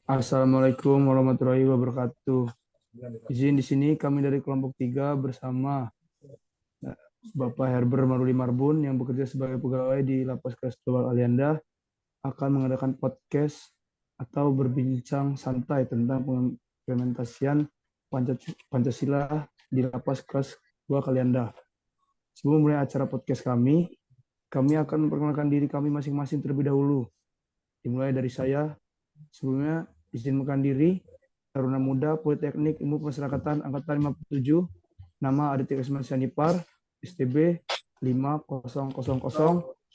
Assalamualaikum warahmatullahi wabarakatuh. Izin di sini kami dari kelompok 3 bersama Bapak Herber Maruli Marbun yang bekerja sebagai pegawai di Lapas Kelas Global Alianda akan mengadakan podcast atau berbincang santai tentang pengimplementasian Pancasila di Lapas Kelas 2 Kalianda. Sebelum mulai acara podcast kami akan memperkenalkan diri kami masing-masing terlebih dahulu. Dimulai dari saya. Sebelumnya izin memperkenalkan diri, Taruna Muda Politeknik Ilmu Pemasyarakatan Angkatan 57, nama Aditya Krisman Sianipar, STB 5000,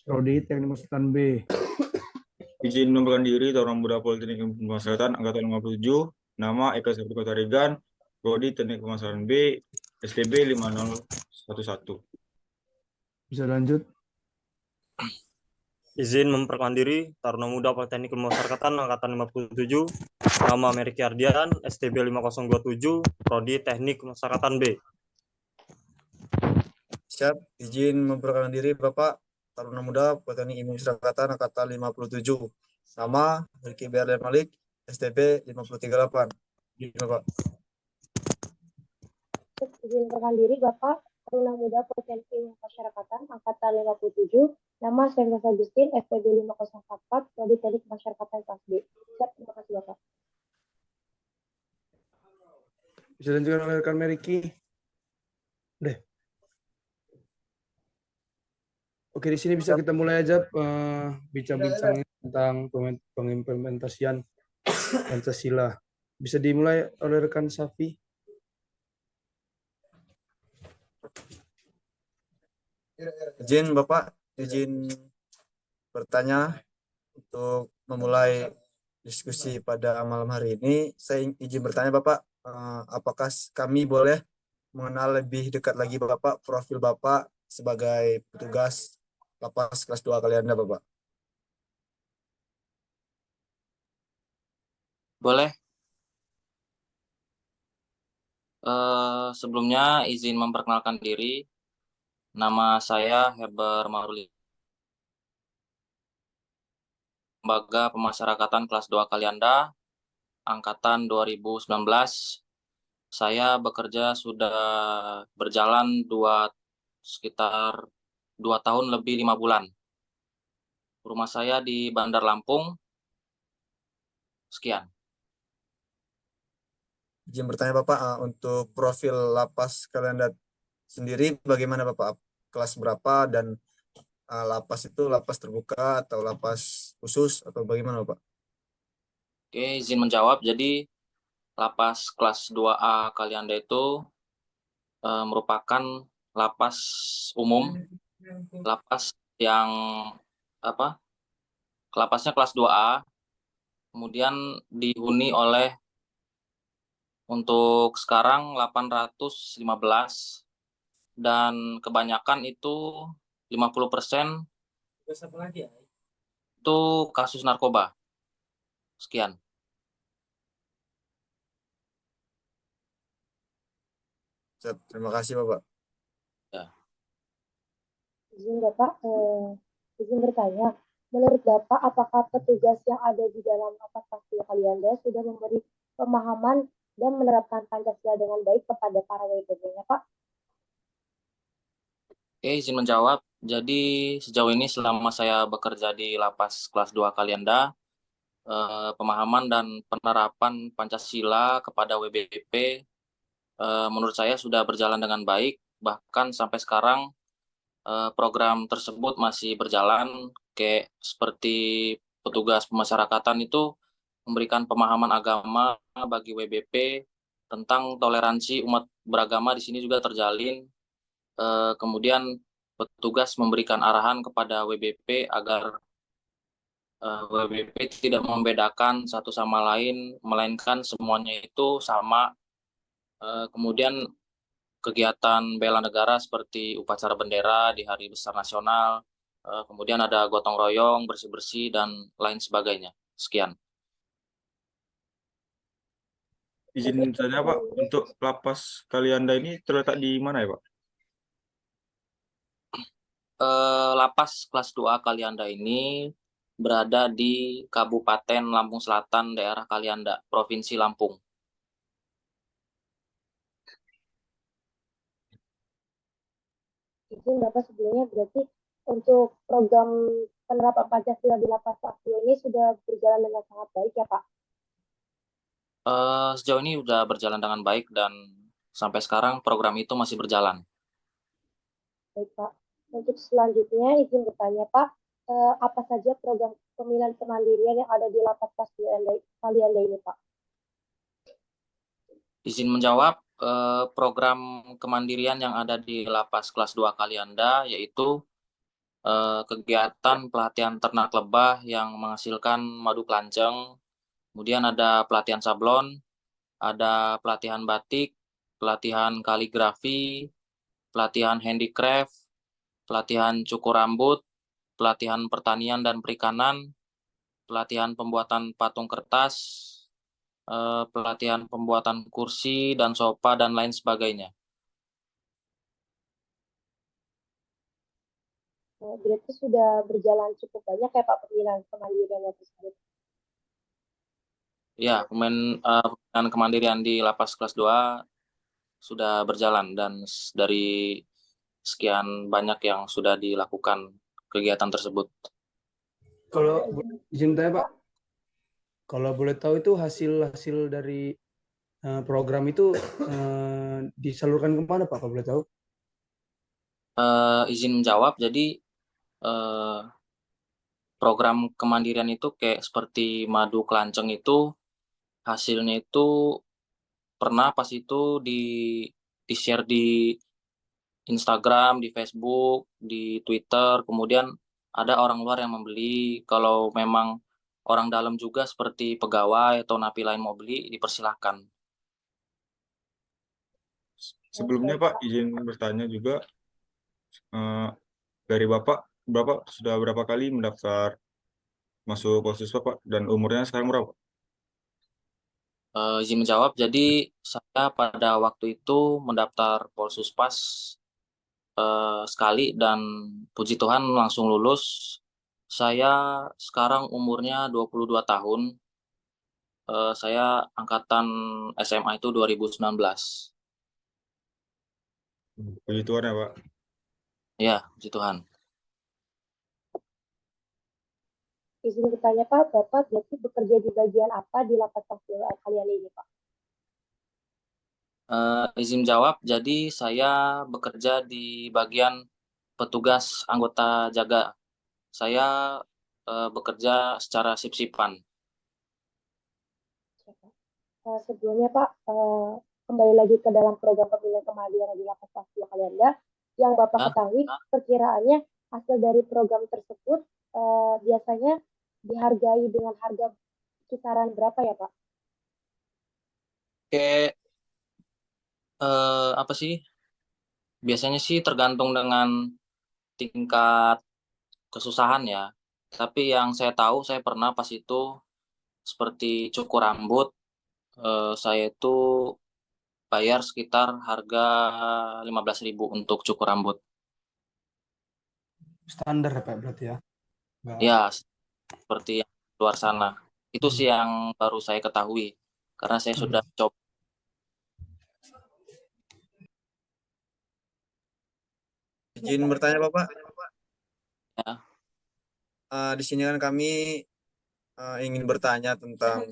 Prodi Teknik Konsultan B. Izin mengundurkan diri Taruna Muda Politeknik Ilmu Pemasyarakatan Angkatan 57, nama Eka Sapri Kotarigan, Prodi Teknik Pemasaran B, STB 5011. Bisa lanjut. Izin memperkenalkan diri, Taruna Muda Politeknik Ilmu Pemasyarakatan Angkatan 57, nama Meriki Ardian, STB 5027, Prodi Teknik Pemasyarakatan B. Siap, izin memperkenalkan diri Bapak Taruna Muda Politeknik Ilmu Pemasyarakatan Angkatan 57. Nama Riki Berlian Malik, STB 538. Izin Bapak. Izin memperkenalkan diri Bapak Taruna Muda Politeknik Ilmu Pemasyarakatan Angkatan 57, nama Sendra Agustin, STB 5044, Prodi Teknik Pemasyarakatan kelas B. Siap, terima kasih Bapak. Bisa lanjutkan oleh rekan Meriki. Deh. Oke, di sini bisa kita mulai aja bincang-bincang tentang pengimplementasian Pancasila. Bisa dimulai oleh rekan Safi. Izin Bapak, izin bertanya untuk memulai diskusi pada malam hari ini. Saya izin bertanya Bapak, apakah kami boleh mengenal lebih dekat lagi Bapak, profil Bapak sebagai petugas Lapas kelas 2 Kalianda Bapak? Boleh. Sebelumnya izin memperkenalkan diri. Nama saya Herber Maruli, Lembaga Pemasyarakatan kelas 2 Kalianda, Angkatan 2019. Saya bekerja sudah berjalan sekitar 2 tahun lebih 5 bulan. Rumah saya di Bandar Lampung. Sekian. Izin bertanya Bapak, untuk profil lapas Kalianda sendiri bagaimana Bapak? Kelas berapa dan lapas itu lapas terbuka atau lapas khusus atau bagaimana Bapak? Oke, izin menjawab. Jadi lapas kelas 2A Kalianda itu merupakan lapas umum, lapas yang lapasnya kelas 2A, kemudian dihuni oleh untuk sekarang 815, dan kebanyakan itu 50% itu kasus narkoba. Sekian. Terima kasih Bapak. Ya. Izin Bapak, izin bertanya, menurut Bapak apakah petugas yang ada di dalam lapas kelas 2 Kalianda sudah memberi pemahaman dan menerapkan Pancasila dengan baik kepada para WTB-nya Pak? Oke, izin menjawab. Jadi sejauh ini selama saya bekerja di lapas kelas 2 Kalianda, pemahaman dan penerapan Pancasila kepada WBP menurut saya sudah berjalan dengan baik. Bahkan sampai sekarang program tersebut masih berjalan, kayak seperti petugas pemasyarakatan itu memberikan pemahaman agama bagi WBP tentang toleransi umat beragama di sini juga terjalin. Kemudian petugas memberikan arahan kepada WBP agar WBP tidak membedakan satu sama lain, melainkan semuanya itu sama. Kemudian kegiatan bela negara seperti upacara bendera di Hari Besar Nasional, kemudian ada gotong royong, bersih-bersih, dan lain sebagainya. Sekian. Izin saja Pak, untuk lapas Kalianda ini terletak di mana ya Pak? Lapas kelas 2A Kalianda ini berada di Kabupaten Lampung Selatan, daerah Kalianda, Provinsi Lampung. Izin Bapak sebelumnya berarti untuk program penerapan Pancasila di Lapas kelas 2 ini sudah berjalan dengan sangat baik ya Pak? Sejauh ini sudah berjalan dengan baik dan sampai sekarang program itu masih berjalan. Baik Pak. Untuk selanjutnya izin bertanya Pak, apa saja program pemilihan kemandirian yang ada di Lapas kelas 2 Kalianda ini Pak? Izin menjawab, program kemandirian yang ada di Lapas kelas 2 Kalianda yaitu kegiatan pelatihan ternak lebah yang menghasilkan madu kelanceng, kemudian ada pelatihan sablon, ada pelatihan batik, pelatihan kaligrafi, pelatihan handicraft, pelatihan cukur rambut, pelatihan pertanian dan perikanan, pelatihan pembuatan patung kertas, pelatihan pembuatan kursi dan sofa dan lain sebagainya. Berarti sudah berjalan cukup banyak ya Pak pemilihan kemandirian tersebut. Ya, pemilihan kemandirian di Lapas kelas 2 sudah berjalan dan dari sekian banyak yang sudah dilakukan kegiatan tersebut. Kalau izin tanya Pak, kalau boleh tahu itu hasil dari program itu disalurkan kemana Pak, kalau boleh tahu? Izin menjawab, jadi eh, program kemandirian itu kayak seperti madu kelanceng itu hasilnya itu pernah pas itu di-share di Instagram, di Facebook, di Twitter, kemudian ada orang luar yang membeli. Kalau memang orang dalam juga seperti pegawai atau napi lain mau beli, dipersilahkan. Sebelumnya Pak, izin bertanya juga, dari Bapak sudah berapa kali mendaftar masuk Polsiswa Pak, dan umurnya sekarang berapa? Izin menjawab, jadi saya pada waktu itu mendaftar Polsuspas sekali dan puji Tuhan langsung lulus. Saya sekarang umurnya 22 tahun. Saya angkatan SMA itu 2019. Puji Tuhan ya Pak. Ya, puji Tuhan. Izin bertanya Pak, Bapak berarti bekerja di bagian apa di Lapas kelas 2 kalian ini Pak? Izin jawab, jadi saya bekerja di bagian petugas anggota jaga. Saya bekerja secara sip-sipan. Sebelumnya Pak, kembali lagi ke dalam program pemilihan kemandirian di Lapas kelas 2 Kalianda, yang Bapak ketahui perkiraannya hasil dari program tersebut biasanya dihargai dengan harga kisaran berapa ya Pak? Kayak apa sih? Biasanya sih tergantung dengan tingkat kesusahan ya. Tapi yang saya tahu, saya pernah pas itu seperti cukur rambut, saya itu bayar sekitar harga 15.000 untuk cukur rambut. Standar ya Pak berarti ya? Ya, seperti yang luar sana. Itu sih yang baru saya ketahui. Karena saya sudah coba. Izin bertanya Bapak, Ya. di sini kan kami ingin bertanya tentang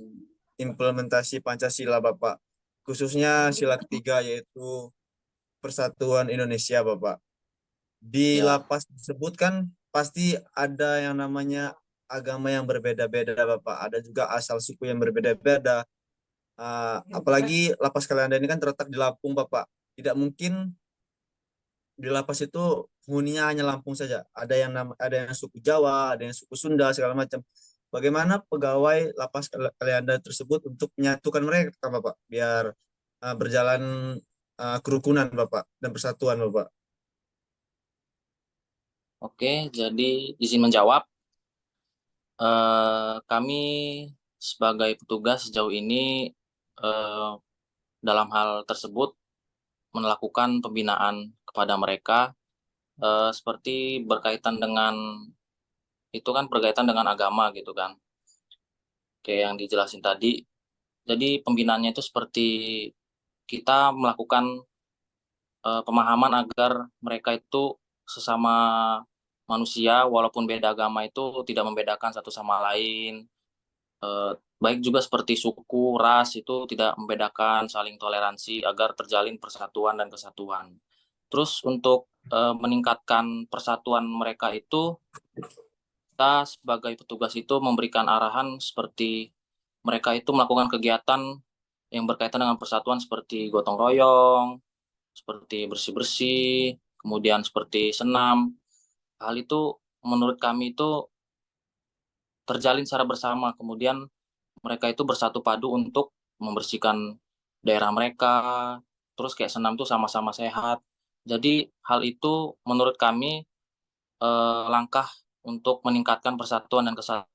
implementasi Pancasila Bapak, khususnya sila ketiga yaitu Persatuan Indonesia Bapak. Di Ya. lapas tersebut kan pasti ada yang namanya agama yang berbeda-beda Bapak, ada juga asal suku yang berbeda-beda. Apalagi lapas Kalianda ini kan terletak di Lampung Bapak. Tidak mungkin di lapas itu penghuninya hanya Lampung saja. Ada yang suku Jawa, ada yang suku Sunda segala macam. Bagaimana pegawai lapas Kalianda tersebut untuk menyatukan mereka Bapak biar berjalan kerukunan Bapak dan persatuan Bapak. Oke, jadi izin menjawab. Kami sebagai petugas sejauh ini eh, dalam hal tersebut melakukan pembinaan kepada mereka seperti berkaitan dengan itu kan berkaitan dengan agama gitu kan. Kayak yang dijelasin tadi. Jadi pembinaannya itu seperti kita melakukan pemahaman agar mereka itu sesama manusia walaupun beda agama itu tidak membedakan satu sama lain. Baik juga seperti suku, ras itu tidak membedakan, saling toleransi agar terjalin persatuan dan kesatuan. Terus untuk meningkatkan persatuan mereka itu, kita sebagai petugas itu memberikan arahan seperti mereka itu melakukan kegiatan yang berkaitan dengan persatuan seperti gotong royong, seperti bersih-bersih, kemudian seperti senam. Hal itu menurut kami itu terjalin secara bersama. Kemudian mereka itu bersatu padu untuk membersihkan daerah mereka, terus kayak senam tuh sama-sama sehat. Jadi hal itu menurut kami langkah untuk meningkatkan persatuan dan kesatuan.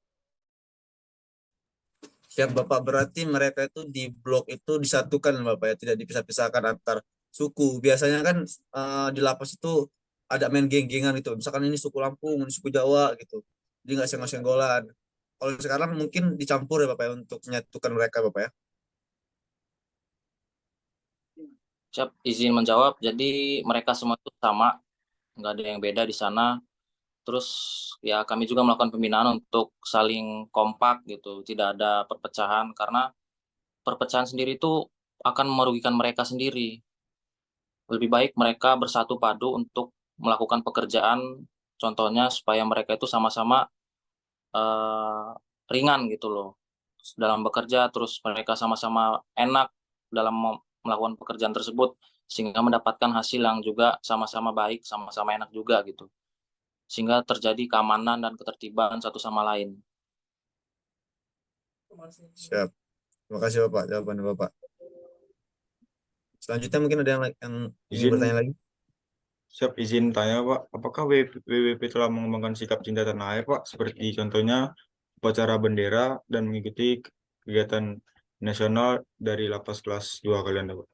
Siap Bapak, berarti mereka itu di blok itu disatukan Bapak ya, tidak dipisah-pisahkan antar suku. Biasanya kan di lapas itu ada main geng-gengan gitu. Misalkan ini suku Lampung, ini suku Jawa gitu. Jadi nggak senggol-senggolan. Kalau sekarang mungkin dicampur ya Bapak ya untuk menyatukan mereka Bapak ya. Siap, izin menjawab. Jadi mereka semua itu sama, nggak ada yang beda di sana. Terus ya kami juga melakukan pembinaan untuk saling kompak gitu, tidak ada perpecahan karena perpecahan sendiri itu akan merugikan mereka sendiri. Lebih baik mereka bersatu padu untuk melakukan pekerjaan, contohnya supaya mereka itu sama-sama eh, ringan gitu loh dalam bekerja, terus mereka sama-sama enak dalam melakukan pekerjaan tersebut, sehingga mendapatkan hasil yang juga sama-sama baik, sama-sama enak juga gitu. Sehingga terjadi keamanan dan ketertiban satu sama lain. Siap. Terima kasih Bapak jawabannya Bapak. Selanjutnya mungkin ada yang ingin Izin, bertanya lagi. siap izin tanya Pak, apakah WWP telah mengembangkan sikap cinta tanah air Pak, seperti contohnya upacara bendera dan mengikuti kegiatan nasional dari lapas kelas 2 kalian Pak?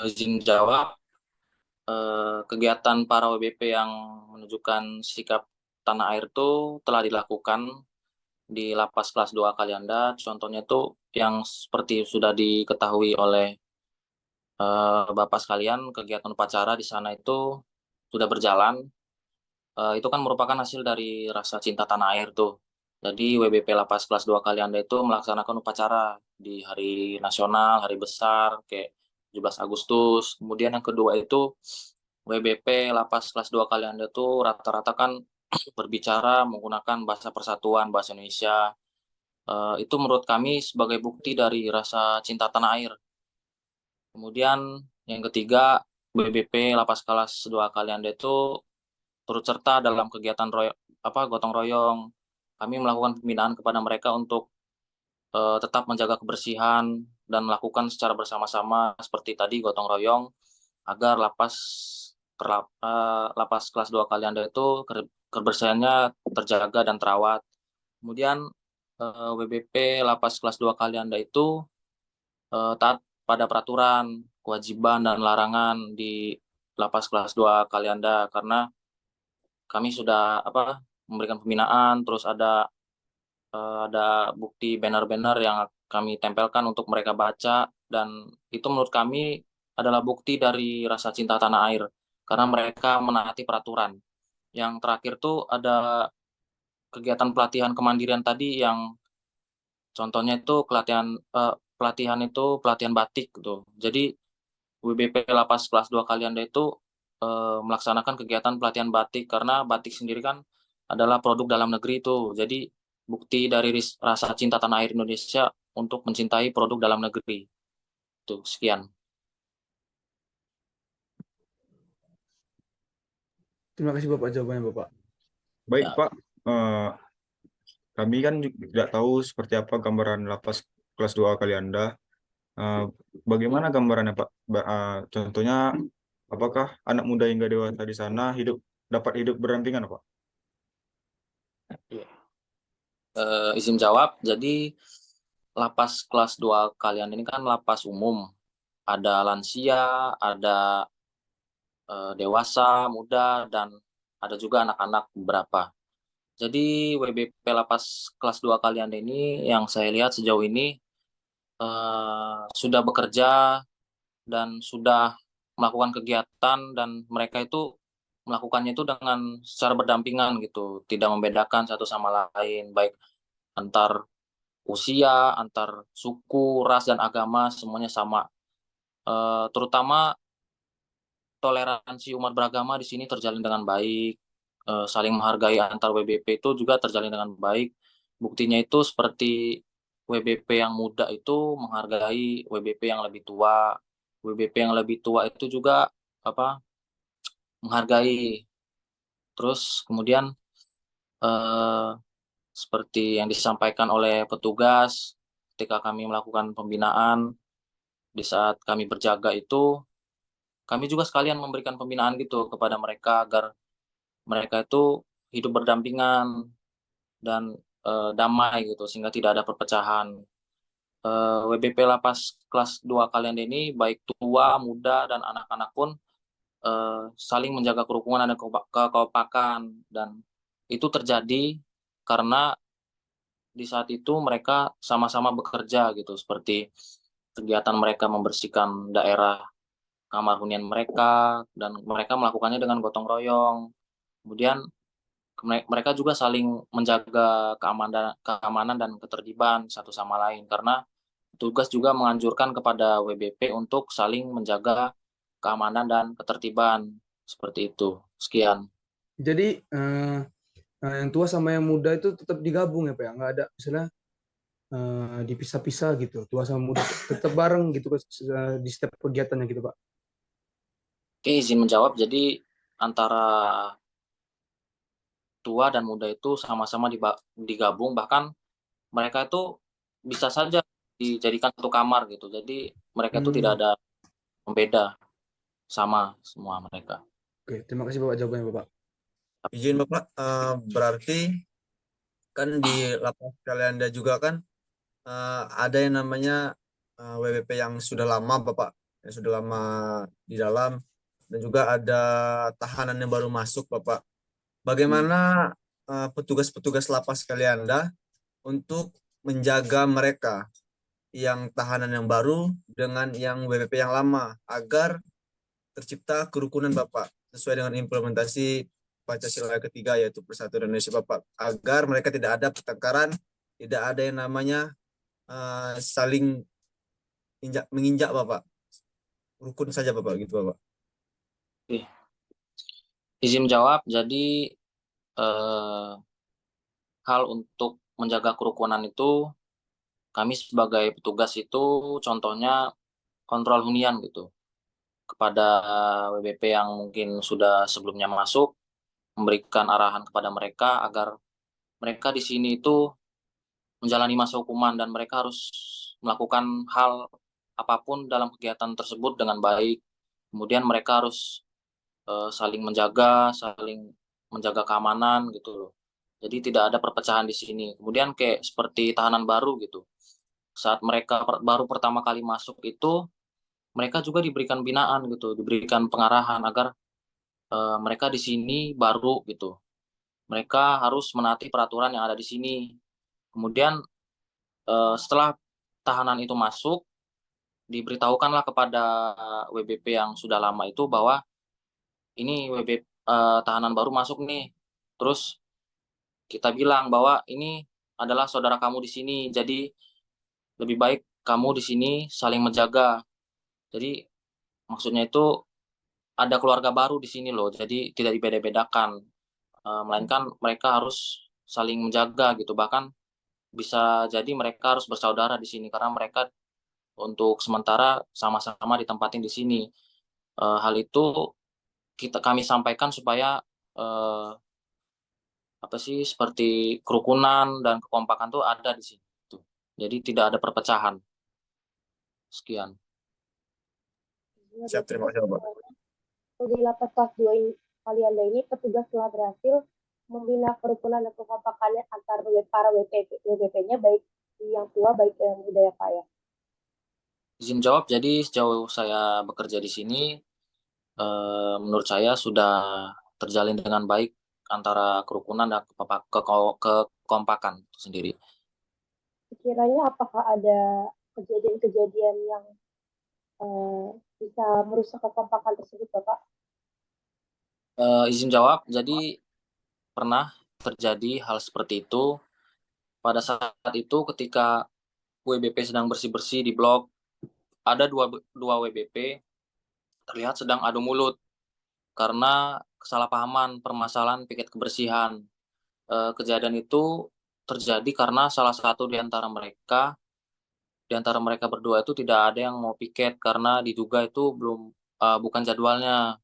Izin jawab, kegiatan para WBP yang menunjukkan sikap tanah air itu telah dilakukan di lapas kelas 2 Kalianda. Contohnya itu yang seperti sudah diketahui oleh Bapak sekalian, kegiatan upacara di sana itu sudah berjalan. Itu kan merupakan hasil dari rasa cinta tanah air tuh. Jadi WBP Lapas kelas 2 Kalianda itu melaksanakan upacara di hari nasional, hari besar, kayak 17 Agustus. Kemudian yang kedua itu WBP Lapas kelas 2 Kalianda itu rata-rata kan berbicara menggunakan bahasa persatuan, bahasa Indonesia. Itu menurut kami sebagai bukti dari rasa cinta tanah air. Kemudian yang ketiga, BBP Lapas kelas 2 Kalianda itu turut serta dalam kegiatan gotong royong. Kami melakukan pembinaan kepada mereka untuk tetap menjaga kebersihan dan melakukan secara bersama-sama seperti tadi gotong royong agar lapas kelas 2 Kalianda itu kebersihannya terjaga dan terawat. Kemudian WBP Lapas kelas 2 Kalianda itu taat pada peraturan, kewajiban dan larangan di Lapas kelas 2 Kalianda karena kami sudah memberikan pembinaan, terus ada bukti banner-banner yang kami tempelkan untuk mereka baca, dan itu menurut kami adalah bukti dari rasa cinta tanah air karena mereka menaati peraturan. Yang terakhir tuh ada kegiatan pelatihan kemandirian tadi yang contohnya itu pelatihan batik gitu. Jadi WBP Lapas kelas 2 Kalianda itu melaksanakan kegiatan pelatihan batik karena batik sendiri kan adalah produk dalam negeri itu. Jadi bukti dari rasa cinta tanah air Indonesia untuk mencintai produk dalam negeri. Itu sekian. Terima kasih Bapak jawabannya Bapak. Baik Ya. Pak, kami kan tidak tahu seperti apa gambaran lapas kelas 2 Kalianda. Bagaimana gambarannya Pak? Contohnya, apakah anak muda hingga dewasa di sana dapat hidup berdampingan Pak? Izin jawab, jadi lapas kelas 2 kalian ini kan lapas umum. Ada lansia, ada dewasa, muda, dan ada juga anak-anak beberapa. Jadi WBP Lapas kelas 2 Kalianda ini yang saya lihat sejauh ini sudah bekerja dan sudah melakukan kegiatan, dan mereka itu melakukannya itu dengan secara berdampingan gitu, tidak membedakan satu sama lain, baik antar usia, antar suku, ras, dan agama, semuanya sama. Terutama toleransi umat beragama di sini terjalin dengan baik, saling menghargai antar WBP itu juga terjalin dengan baik. Buktinya itu seperti WBP yang muda itu menghargai WBP yang lebih tua, WBP yang lebih tua itu juga menghargai. Terus kemudian eh, seperti yang disampaikan oleh petugas ketika kami melakukan pembinaan, di saat kami berjaga itu kami juga sekalian memberikan pembinaan gitu kepada mereka agar mereka itu hidup berdampingan dan damai gitu, sehingga tidak ada perpecahan. WBP Lapas kelas 2 kalian ini baik tua, muda, dan anak-anak pun saling menjaga kerukunan dan kekompakan, dan itu terjadi karena di saat itu mereka sama-sama bekerja gitu, seperti kegiatan mereka membersihkan daerah kamar hunian mereka, dan mereka melakukannya dengan gotong royong. Kemudian mereka juga saling menjaga keamanan dan ketertiban satu sama lain, karena tugas juga menganjurkan kepada WBP untuk saling menjaga keamanan dan ketertiban, seperti itu. Sekian. Jadi yang tua sama yang muda itu tetap digabung ya Pak ya? Nggak ada misalnya dipisah-pisah gitu, tua sama muda tetap bareng gitu di setiap kegiatannya gitu Pak. Oke, izin menjawab. Jadi antara tua dan muda itu sama-sama digabung, bahkan mereka itu bisa saja dijadikan satu kamar gitu. Jadi mereka itu tidak ada pembeda, sama semua mereka. Oke, terima kasih Bapak jawabannya Bapak. Izin Bapak, berarti kan di lapas Kalianda juga kan ada yang namanya WBP yang sudah lama Bapak, yang sudah lama di dalam, dan juga ada tahanan yang baru masuk Bapak. Bagaimana petugas-petugas lapas Kalianda untuk menjaga mereka yang tahanan yang baru dengan yang WBP yang lama agar tercipta kerukunan Bapak sesuai dengan implementasi Pancasila ketiga, yaitu Persatuan Indonesia Bapak, agar mereka tidak ada pertengkaran, tidak ada yang namanya saling menginjak Bapak, rukun saja Bapak gitu Bapak. Oke. Izin menjawab. Jadi hal untuk menjaga kerukunan itu, kami sebagai petugas itu contohnya kontrol hunian gitu kepada WBP yang mungkin sudah sebelumnya masuk, memberikan arahan kepada mereka agar mereka di sini itu menjalani masa hukuman, dan mereka harus melakukan hal apapun dalam kegiatan tersebut dengan baik. Kemudian mereka harus saling menjaga keamanan gitu loh. Jadi tidak ada perpecahan di sini. Kemudian kayak seperti tahanan baru gitu. Saat mereka baru pertama kali masuk itu, mereka juga diberikan binaan gitu, diberikan pengarahan agar mereka di sini baru gitu. Mereka harus menaati peraturan yang ada di sini. Kemudian setelah tahanan itu masuk, diberitahukanlah kepada WBP yang sudah lama itu bahwa ini tahanan baru masuk nih. Terus kita bilang bahwa ini adalah saudara kamu di sini, jadi lebih baik kamu di sini saling menjaga. Jadi maksudnya itu ada keluarga baru di sini loh, jadi tidak dibeda-bedakan, melainkan mereka harus saling menjaga gitu. Bahkan bisa jadi mereka harus bersaudara di sini karena mereka untuk sementara sama-sama ditempatin di sini. Hal itu kami sampaikan supaya seperti kerukunan dan kekompakan tuh ada di sini tuh. Jadi tidak ada perpecahan. Sekian. Siap, terima kasih Bapak. Di lapas kelas 2 Kalianda ini, petugas telah berhasil membina kerukunan dan kekompakannya antar para WBP-nya, baik yang tua baik yang muda ya Pak ya. Izin jawab. Jadi sejauh saya bekerja di sini, menurut saya sudah terjalin dengan baik antara kerukunan dan kekompakan itu sendiri. Sekiranya apakah ada kejadian-kejadian yang bisa merusak kekompakan tersebut, Bapak? Izin jawab, jadi pernah terjadi hal seperti itu. Pada saat itu ketika WBP sedang bersih-bersih di blok, ada dua WBP terlihat sedang adu mulut karena kesalahpahaman permasalahan piket kebersihan. Kejadian itu terjadi karena salah satu di antara mereka berdua itu tidak ada yang mau piket karena diduga itu bukan jadwalnya.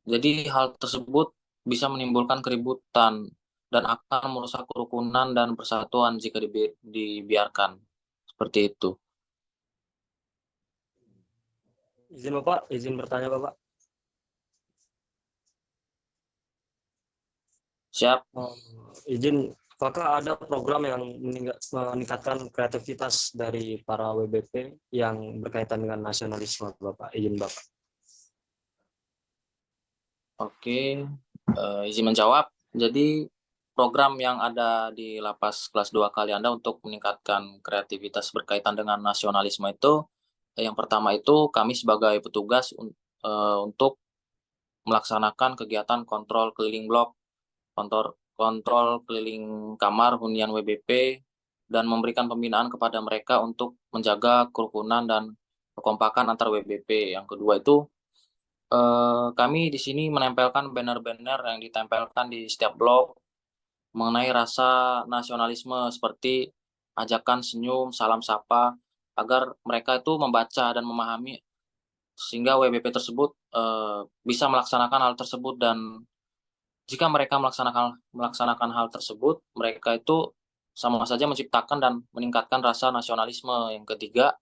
Jadi hal tersebut bisa menimbulkan keributan dan akan merusak kerukunan dan persatuan jika dibiarkan seperti itu. Izin Bapak, izin bertanya Bapak. Siap. Izin, apakah ada program yang meningkatkan kreativitas dari para WBP yang berkaitan dengan nasionalisme, Bapak? Izin Bapak. Oke, izin menjawab. Jadi program yang ada di Lapas Kelas 2 Kalianda untuk meningkatkan kreativitas berkaitan dengan nasionalisme itu, yang pertama itu kami sebagai petugas untuk melaksanakan kegiatan kontrol keliling blok, kontrol keliling kamar hunian WBP, dan memberikan pembinaan kepada mereka untuk menjaga kerukunan dan kekompakan antar WBP. Yang kedua itu kami di sini menempelkan banner-banner yang ditempelkan di setiap blok mengenai rasa nasionalisme seperti ajakan senyum, salam sapa, agar mereka itu membaca dan memahami sehingga WBP tersebut bisa melaksanakan hal tersebut. Dan jika mereka melaksanakan hal tersebut, mereka itu sama saja menciptakan dan meningkatkan rasa nasionalisme. Yang ketiga,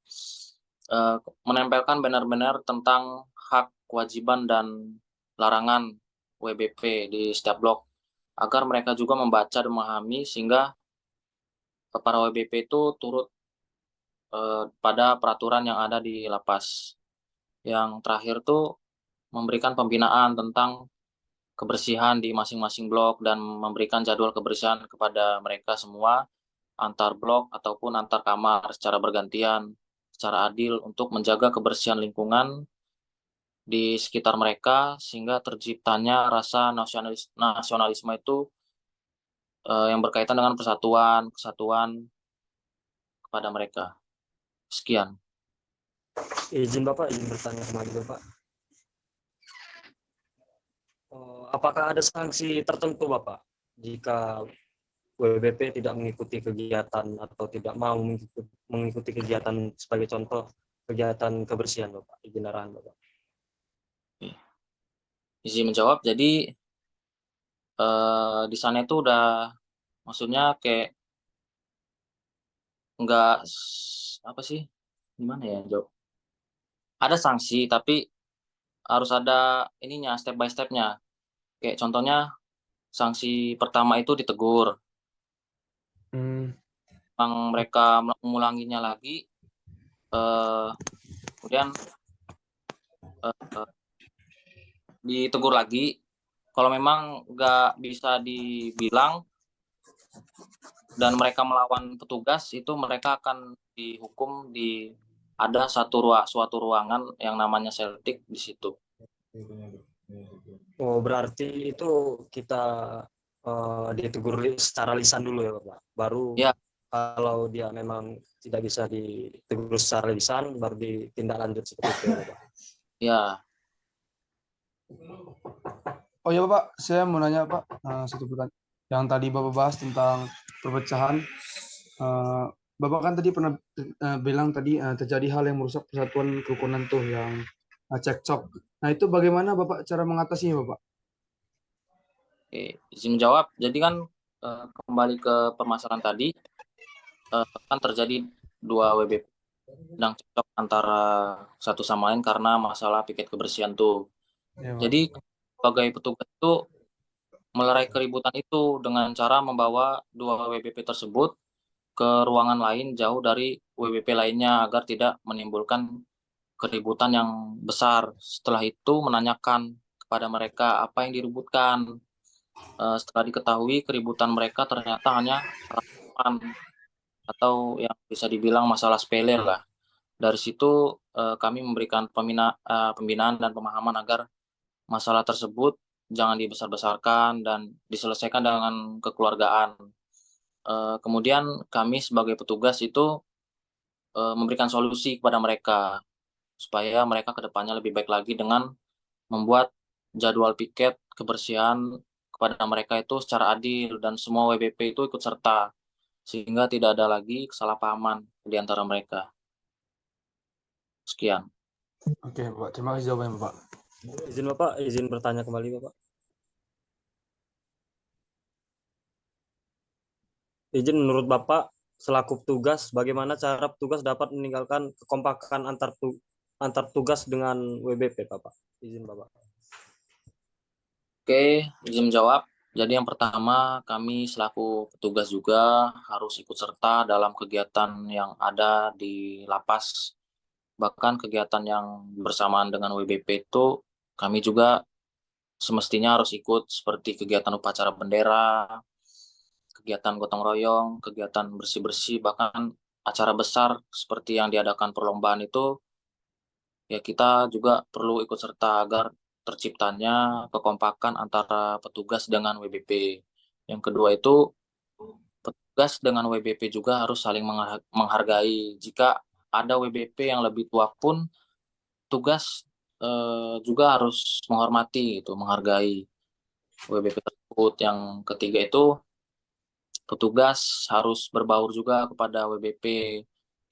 menempelkan banner-banner tentang hak, kewajiban, dan larangan WBP di setiap blok agar mereka juga membaca dan memahami sehingga para WBP itu turut pada peraturan yang ada di lapas. Yang terakhir tuh memberikan pembinaan tentang kebersihan di masing-masing blok dan memberikan jadwal kebersihan kepada mereka semua antar blok ataupun antar kamar secara bergantian, secara adil untuk menjaga kebersihan lingkungan di sekitar mereka sehingga terciptanya rasa nasionalisme itu yang berkaitan dengan persatuan, kesatuan kepada mereka. Sekian. Izin Bapak, izin bertanya kembali Bapak. Apakah ada sanksi tertentu Bapak jika WBP tidak mengikuti kegiatan atau tidak mau mengikuti kegiatan, sebagai contoh kegiatan kebersihan Bapak? Izin arahan Bapak. Izin menjawab, jadi di sana itu udah maksudnya kayak nggak apa sih, gimana ya Jo? Ada sanksi tapi harus ada ininya, step by stepnya. Kayak contohnya sanksi pertama itu ditegur. Yang mereka mengulanginya lagi, kemudian ditegur lagi. Kalau memang nggak bisa dibilang dan mereka melawan petugas, itu mereka akan dihukum di ada suatu ruangan yang namanya seltik di situ. Oh, berarti itu kita ditegur secara lisan dulu ya Bapak. Baru Ya. Kalau dia memang tidak bisa ditegur secara lisan, baru ditindaklanjut seperti itu ya Bapak. Ya. Oh ya Bapak, saya mau nanya Pak, satu pertanyaan. Yang tadi Bapak bahas tentang perpecahan, Bapak kan tadi pernah bilang tadi terjadi hal yang merusak persatuan kerukunan tuh yang cekcok. Nah itu bagaimana Bapak cara mengatasinya Bapak? Oke, izin menjawab. Jadi kan kembali ke permasalahan tadi, kan terjadi dua WBP sedang cekcok antara satu sama lain karena masalah piket kebersihan tuh. Ya, Jadi sebagai petugas itu melerai keributan itu dengan cara membawa dua WBP tersebut ke ruangan lain jauh dari WBP lainnya agar tidak menimbulkan keributan yang besar. Setelah itu menanyakan kepada mereka apa yang diributkan. Setelah diketahui keributan mereka ternyata hanya harapan atau yang bisa dibilang masalah sepele lah. Dari situ kami memberikan pembinaan dan pemahaman agar masalah tersebut jangan dibesar-besarkan dan diselesaikan dengan kekeluargaan. Kemudian kami sebagai petugas itu memberikan solusi kepada mereka supaya mereka kedepannya lebih baik lagi dengan membuat jadwal piket kebersihan kepada mereka itu secara adil dan semua WBP itu ikut serta sehingga tidak ada lagi kesalahpahaman di antara mereka. Sekian. Oke, Bapak. Terima kasih jawabannya, Bapak. Izin Bapak, izin bertanya kembali Bapak. Izin menurut Bapak selaku petugas, bagaimana cara petugas dapat meninggalkan kekompakan antar tugas dengan WBP, Bapak? Izin Bapak. Oke, izin menjawab. Jadi yang pertama, kami selaku petugas juga harus ikut serta dalam kegiatan yang ada di lapas. Bahkan kegiatan yang bersamaan dengan WBP itu kami juga semestinya harus ikut seperti kegiatan upacara bendera, kegiatan gotong royong, kegiatan bersih-bersih, bahkan acara besar seperti yang diadakan perlombaan itu, ya kita juga perlu ikut serta agar terciptanya kekompakan antara petugas dengan WBP. Yang kedua itu, petugas dengan WBP juga harus saling menghargai. Jika ada WBP yang lebih tua pun, tugas juga harus menghormati, itu menghargai WBP tersebut. Yang ketiga itu, petugas harus berbaur juga kepada WBP,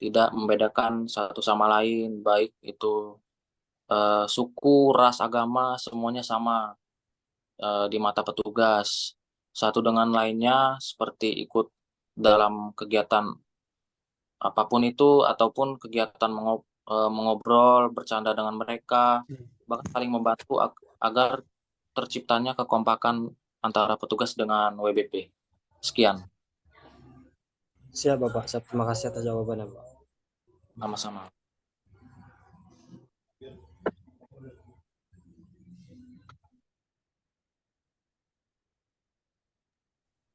tidak membedakan satu sama lain, baik itu suku, ras, agama, semuanya sama di mata petugas. Satu dengan lainnya seperti ikut dalam kegiatan apapun itu, ataupun kegiatan mengobrol, bercanda dengan mereka, bahkan saling membantu agar terciptanya kekompakan antara petugas dengan WBP. Sekian. Siap Bapak, siap. Terima kasih atas jawabannya Pak. Sama-sama.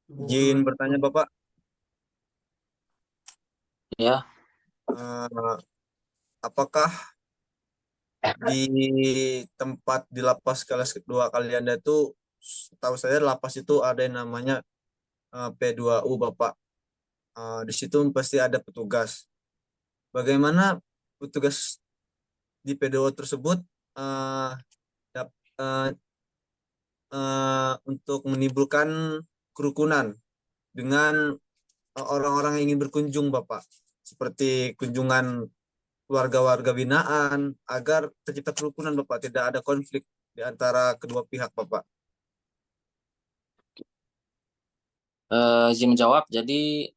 Izin bertanya Bapak, Ya, apakah di tempat di lapas kelas 2 Kalianda itu, tahu saya lapas itu ada yang namanya P2U Bapak. Di situ pasti ada petugas. Bagaimana petugas di P2U tersebut untuk menimbulkan kerukunan dengan orang-orang yang ingin berkunjung Bapak, seperti kunjungan warga-warga binaan, agar tercipta kerukunan Bapak, tidak ada konflik di antara kedua pihak Bapak. izin menjawab. Jadi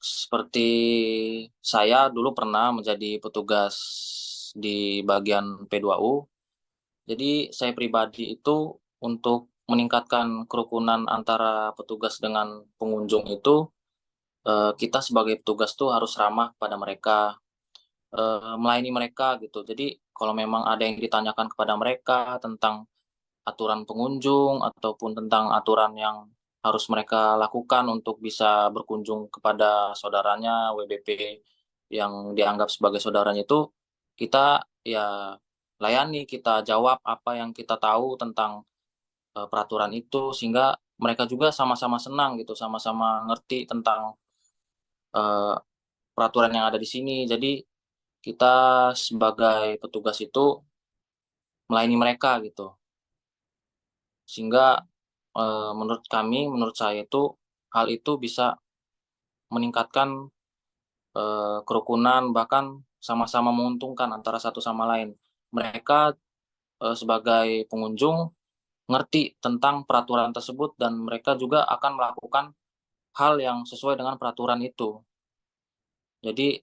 seperti saya dulu pernah menjadi petugas di bagian P2U. Jadi saya pribadi itu untuk meningkatkan kerukunan antara petugas dengan pengunjung itu, kita sebagai petugas tuh harus ramah pada mereka, melayani mereka gitu. Jadi kalau memang ada yang ditanyakan kepada mereka tentang aturan pengunjung ataupun tentang aturan yang harus mereka lakukan untuk bisa berkunjung kepada saudaranya WBP yang dianggap sebagai saudaranya itu, kita ya layani, kita jawab apa yang kita tahu tentang peraturan itu sehingga mereka juga sama-sama senang gitu, sama-sama ngerti tentang uh, peraturan yang ada di sini. Jadi kita sebagai petugas itu melayani mereka gitu. Sehingga menurut kami, menurut saya itu hal itu bisa meningkatkan kerukunan, bahkan sama-sama menguntungkan antara satu sama lain. Mereka sebagai pengunjung ngerti tentang peraturan tersebut dan mereka juga akan melakukan hal yang sesuai dengan peraturan itu. Jadi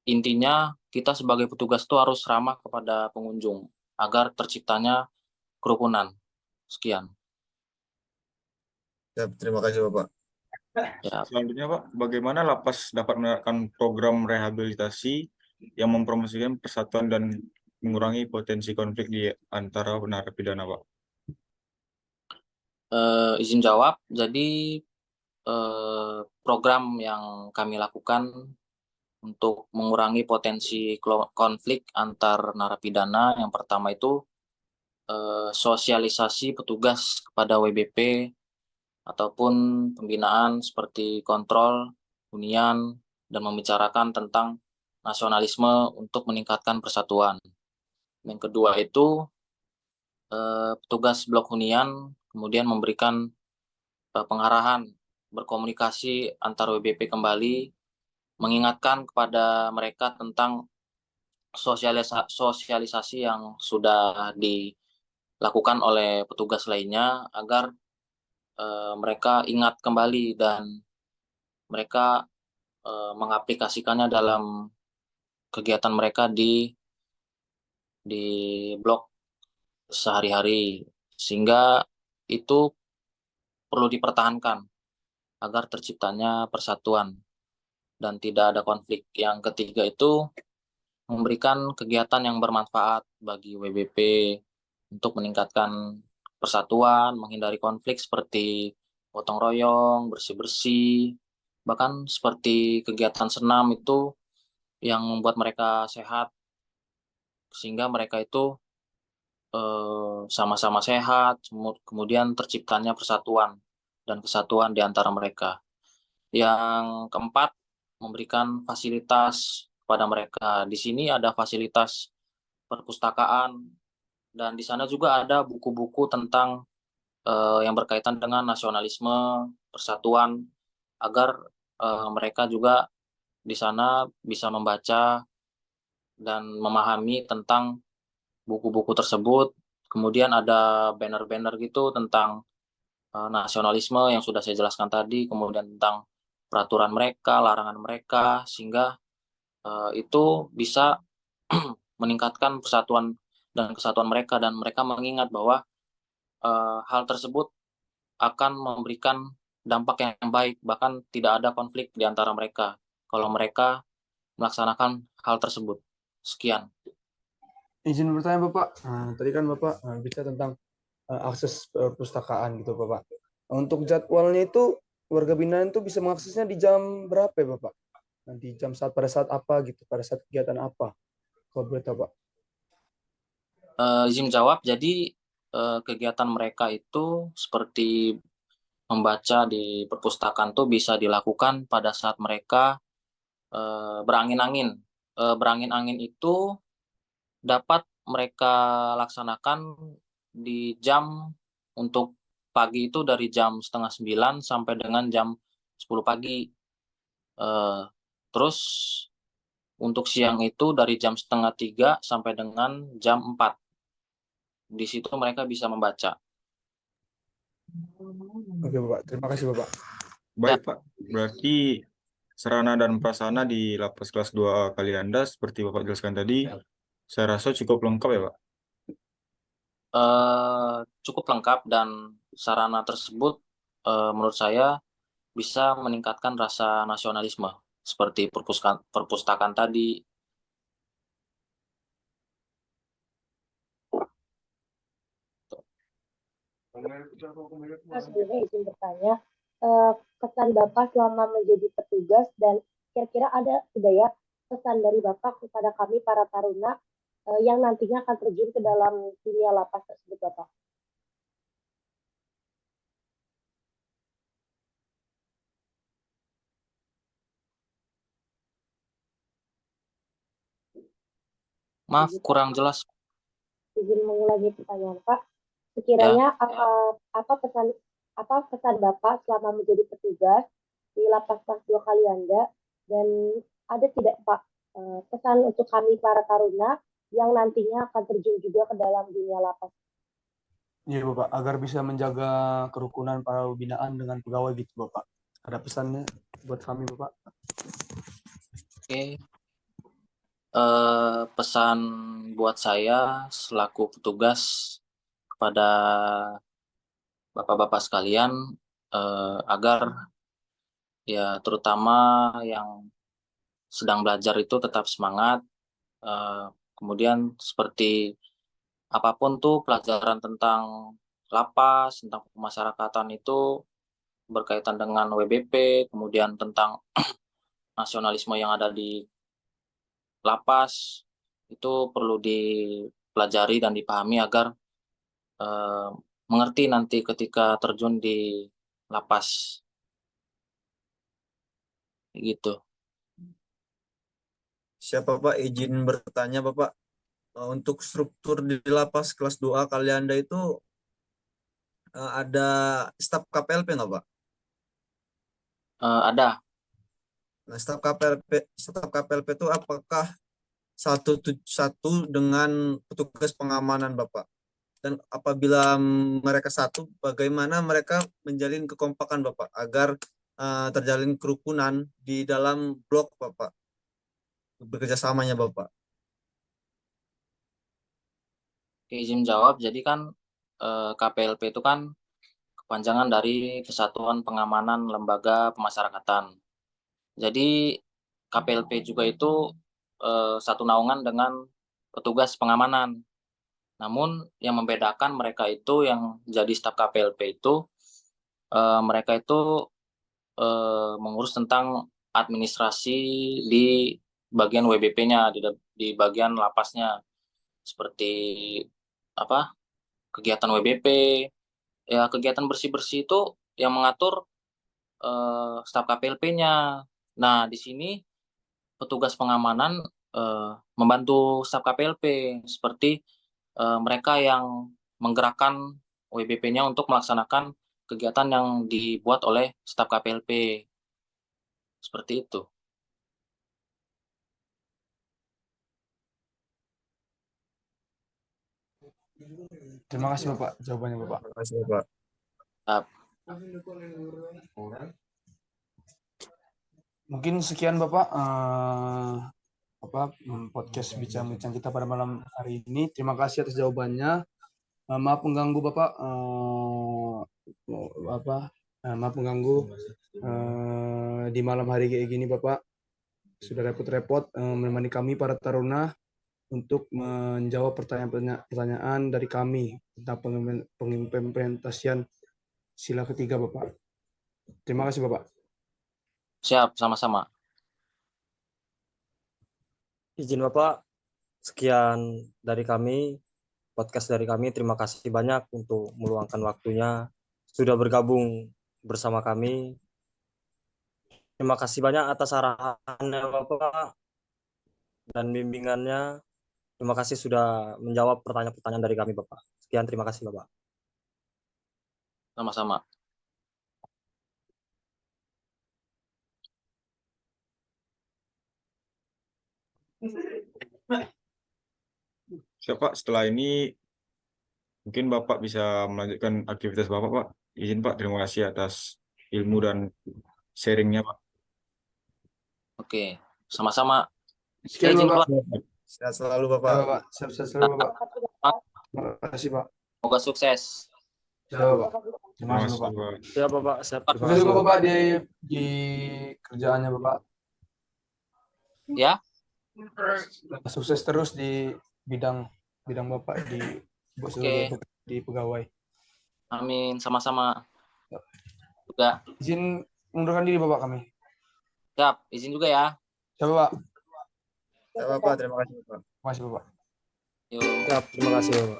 intinya kita sebagai petugas itu harus ramah kepada pengunjung agar terciptanya kerukunan. Sekian. Ya, terima kasih Bapak. Ya, Selanjutnya Pak, bagaimana lapas dapat menerapkan program rehabilitasi yang mempromosikan persatuan dan mengurangi potensi konflik di antara narapidana, Pak? Izin jawab. Jadi program yang kami lakukan untuk mengurangi potensi konflik antar narapidana, yang pertama itu sosialisasi petugas kepada WBP ataupun pembinaan seperti kontrol, hunian, dan membicarakan tentang nasionalisme untuk meningkatkan persatuan. Yang kedua itu petugas blok hunian kemudian memberikan pengarahan, berkomunikasi antar WBP kembali, mengingatkan kepada mereka tentang sosialisasi yang sudah dilakukan oleh petugas lainnya agar mereka ingat kembali dan mereka mengaplikasikannya dalam kegiatan mereka di blog sehari-hari, sehingga itu perlu dipertahankan agar terciptanya persatuan dan tidak ada konflik. Yang ketiga itu memberikan kegiatan yang bermanfaat bagi WBP untuk meningkatkan persatuan, menghindari konflik seperti gotong royong, bersih-bersih, bahkan seperti kegiatan senam itu yang membuat mereka sehat, sehingga mereka itu sama-sama sehat, kemudian terciptanya persatuan dan kesatuan di antara mereka. Yang keempat, memberikan fasilitas kepada mereka. Di sini ada fasilitas perpustakaan, dan di sana juga ada buku-buku tentang yang berkaitan dengan nasionalisme, persatuan, agar mereka juga di sana bisa membaca dan memahami tentang buku-buku tersebut. Kemudian ada banner-banner gitu tentang nasionalisme yang sudah saya jelaskan tadi, kemudian tentang peraturan mereka, larangan mereka, sehingga itu bisa meningkatkan persatuan dan kesatuan mereka, dan mereka mengingat bahwa hal tersebut akan memberikan dampak yang baik, bahkan tidak ada konflik di antara mereka kalau mereka melaksanakan hal tersebut. Sekian. Izin bertanya Bapak, tadi kan Bapak bicara tentang akses perpustakaan gitu Bapak. Untuk jadwalnya itu warga binaan itu bisa mengaksesnya di jam berapa ya Bapak? Nanti pada saat apa gitu, pada saat kegiatan apa? Kalau boleh tahu Pak. Izin jawab, jadi kegiatan mereka itu seperti membaca di perpustakaan tuh bisa dilakukan pada saat mereka berangin-angin. Berangin-angin itu dapat mereka laksanakan di jam untuk pagi itu dari jam 8:30 sampai dengan jam 10 pagi. Terus untuk siang itu dari jam 2:30 sampai dengan jam 4. Di situ mereka bisa membaca. Oke Bapak, terima kasih Bapak. Baik, Pak. Berarti sarana dan prasarana di lapas kelas 2 Kalianda seperti Bapak jelaskan tadi, saya rasa cukup lengkap ya, Pak. Cukup lengkap, dan sarana tersebut menurut saya bisa meningkatkan rasa nasionalisme seperti perpustakaan tadi. Sebelumnya izin bertanya, kesan Bapak selama menjadi petugas, dan kira-kira ada tidak ya pesan dari Bapak kepada kami para taruna yang nantinya akan terjun ke dalam dunia lapas tersebut Bapak? Maaf, kurang jelas. Izin mengulangi pertanyaan Pak. Sekiranya apa pesan Bapak selama menjadi petugas di lapas kelas 2 Kalianda, dan ada tidak Pak pesan untuk kami para taruna yang nantinya akan terjun juga ke dalam dunia lapas? Iya Bapak, agar bisa menjaga kerukunan para binaan dengan pegawai gitu Bapak. Ada pesannya buat kami Bapak? Oke. Pesan buat saya selaku petugas kepada bapak-bapak sekalian, agar ya terutama yang sedang belajar itu tetap semangat, Kemudian seperti apapun tuh pelajaran tentang lapas, tentang pemasyarakatan itu berkaitan dengan WBP, kemudian tentang nasionalisme yang ada di lapas, itu perlu dipelajari dan dipahami agar eh, mengerti nanti ketika terjun di lapas. Gitu. Siapa Pak, izin bertanya Bapak. Untuk struktur di lapas kelas 2A Kalianda itu ada staf KPLP nggak Pak? Ada. Nah, staf KPLP itu apakah satu dengan petugas pengamanan Bapak? Dan apabila mereka satu, bagaimana mereka menjalin kekompakan Bapak agar terjalin kerukunan di dalam blok Bapak, bekerjasamanya Bapak? Oke, izin jawab. Jadi kan KPLP itu kan kepanjangan dari Kesatuan Pengamanan Lembaga Pemasyarakatan. Jadi KPLP juga itu satu naungan dengan petugas pengamanan. Namun yang membedakan mereka itu yang jadi staf KPLP itu mereka itu mengurus tentang administrasi di bagian WBP-nya, di bagian lapasnya, seperti apa kegiatan WBP, ya kegiatan bersih-bersih itu yang mengatur staf KPLP-nya. Nah, di sini petugas pengamanan membantu staf KPLP, seperti mereka yang menggerakkan WBP-nya untuk melaksanakan kegiatan yang dibuat oleh staf KPLP. Seperti itu. Terima kasih Bapak jawabannya Bapak. Terima kasih Bapak. Mungkin sekian Bapak podcast bincang-bincang kita pada malam hari ini. Terima kasih atas jawabannya. Maaf mengganggu Bapak. Maaf mengganggu di malam hari kayak gini Bapak. Sudah repot-repot menemani kami para taruna untuk menjawab pertanyaan dari kami tentang pengimplementasian sila ketiga Bapak. Terima kasih Bapak. Siap, sama-sama. Izin Bapak, sekian dari kami, podcast dari kami. Terima kasih banyak untuk meluangkan waktunya, sudah bergabung bersama kami. Terima kasih banyak atas arahannya Bapak dan bimbingannya. Terima kasih sudah menjawab pertanyaan-pertanyaan dari kami Bapak. Sekian, terima kasih Bapak. Sama-sama. Siapa setelah ini mungkin Bapak bisa melanjutkan aktivitas Bapak, Pak. Izin Pak, terima kasih atas ilmu dan sharingnya, Pak. Oke, sama-sama. Sekian Izin Bapak. Sehat selalu Ya, Bapak. Bapak. Sehat selalu Bapak. Terima kasih Pak. Semoga sukses. Ya, Bapak. Terima Terima kasih kasih, Bapak. Pak. Ya Bapak, siap. Terima Sukses kasih juga Bapak. Bapak di kerjaannya Bapak. Ya, Sukses terus di bidang Bapak Oke. di pegawai. amin. Sama-sama. Juga. Izin mengundurkan diri Bapak kami. Siap, izin juga ya. Siapa Bapak? Ya Bapak, terima kasih Bapak. Terima kasih Bapak. Yuk. Siap, terima kasih Bapak.